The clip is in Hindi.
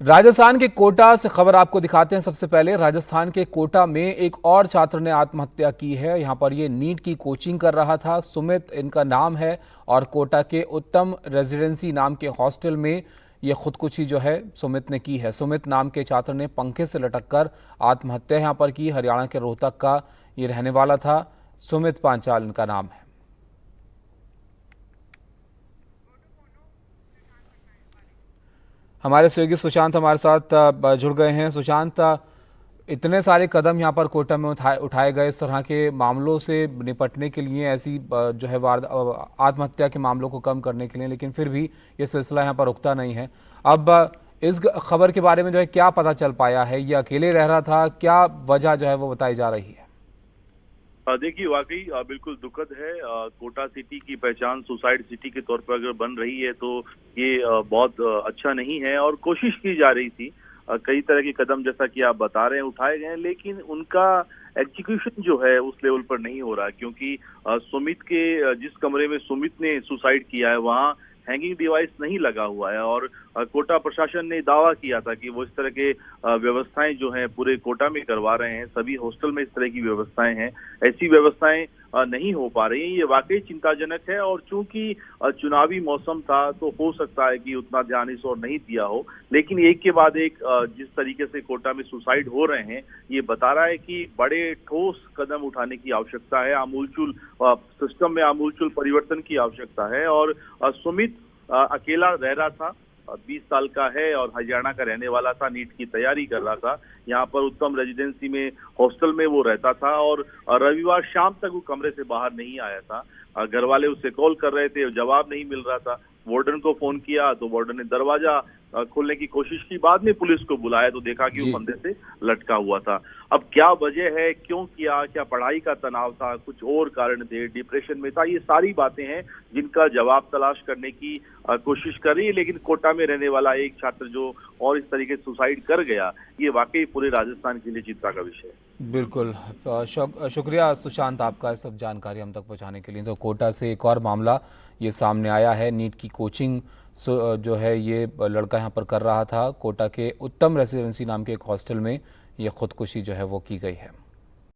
राजस्थान के कोटा से खबर आपको दिखाते हैं। सबसे पहले राजस्थान के कोटा में एक और छात्र ने आत्महत्या की है। यहां पर ये नीट की कोचिंग कर रहा था। सुमित इनका नाम है और कोटा के उत्तम रेजिडेंसी नाम के हॉस्टल में ये खुदकुशी जो है सुमित ने की है। सुमित नाम के छात्र ने पंखे से लटककर आत्महत्या यहां पर की। हरियाणा के रोहतक का ये रहने वाला था। सुमित पांचाल इनका नाम है। हमारे सहयोगी सुशांत हमारे साथ जुड़ गए हैं। सुशांत, इतने सारे कदम यहाँ पर कोटा में उठाए गए इस तरह के मामलों से निपटने के लिए, ऐसी जो है आत्महत्या के मामलों को कम करने के लिए, लेकिन फिर भी ये सिलसिला यहाँ पर रुकता नहीं है। अब इस खबर के बारे में जो है क्या पता चल पाया है? ये अकेले रह रहा था, क्या वजह जो है वो बताई जा रही है? देखिए, वाकई बिल्कुल दुखद है। कोटा सिटी की पहचान सुसाइड सिटी के तौर पर अगर बन रही है तो ये बहुत अच्छा नहीं है। और कोशिश की जा रही थी, कई तरह के कदम जैसा कि आप बता रहे हैं उठाए गए, लेकिन उनका एग्जीक्यूशन जो है उस लेवल पर नहीं हो रहा, क्योंकि सुमित के जिस कमरे में सुमित ने सुसाइड किया है वहाँ हैंगिंग डिवाइस नहीं लगा हुआ है। और कोटा प्रशासन ने दावा किया था कि वो इस तरह के व्यवस्थाएं जो हैं पूरे कोटा में करवा रहे हैं, सभी हॉस्टल में इस तरह की व्यवस्थाएं हैं। ऐसी व्यवस्थाएं नहीं हो पा रही हैं। ये वाकई चिंताजनक है। और चूंकि चुनावी मौसम था तो हो सकता है कि उतना ध्यान इस ओर नहीं दिया हो, लेकिन एक के बाद एक जिस तरीके से कोटा में सुसाइड हो रहे हैं, ये बता रहा है कि बड़े ठोस कदम उठाने की आवश्यकता है। आमूलचूल सिस्टम में आमूलचूल परिवर्तन की आवश्यकता है। और सुमित अकेला रह रहा था, 20 साल का है और हरियाणा का रहने वाला था, नीट की तैयारी कर रहा था। यहाँ पर उत्तम रेजिडेंसी में हॉस्टल में वो रहता था और रविवार शाम तक वो कमरे से बाहर नहीं आया था। घर वाले उससे कॉल कर रहे थे, जवाब नहीं मिल रहा था। वार्डन को फोन किया तो वार्डन ने दरवाजा खोलने की कोशिश की। बाद में पुलिस को बुलाया तो देखा कि वो फंदे से लटका हुआ था। अब क्या वजह है, क्यों किया, क्या पढ़ाई का तनाव था, कुछ और कारण थे, डिप्रेशन में था, ये सारी बातें हैं जिनका जवाब तलाश करने की कोशिश कर रही है। लेकिन कोटा में रहने वाला एक छात्र जो और इस तरीके से सुसाइड कर गया, ये वाकई पूरे राजस्थान के लिए चिंता का विषय है। बिल्कुल। शुक्रिया सुशांत आपका सब जानकारी हम तक पहुंचाने के लिए। तो कोटा से एक और मामला ये सामने आया है। नीट की कोचिंग जो है ये लड़का यहाँ पर कर रहा था। कोटा के उत्तम रेसिडेंसी नाम के एक हॉस्टल में ये खुदकुशी जो है वो की गई है।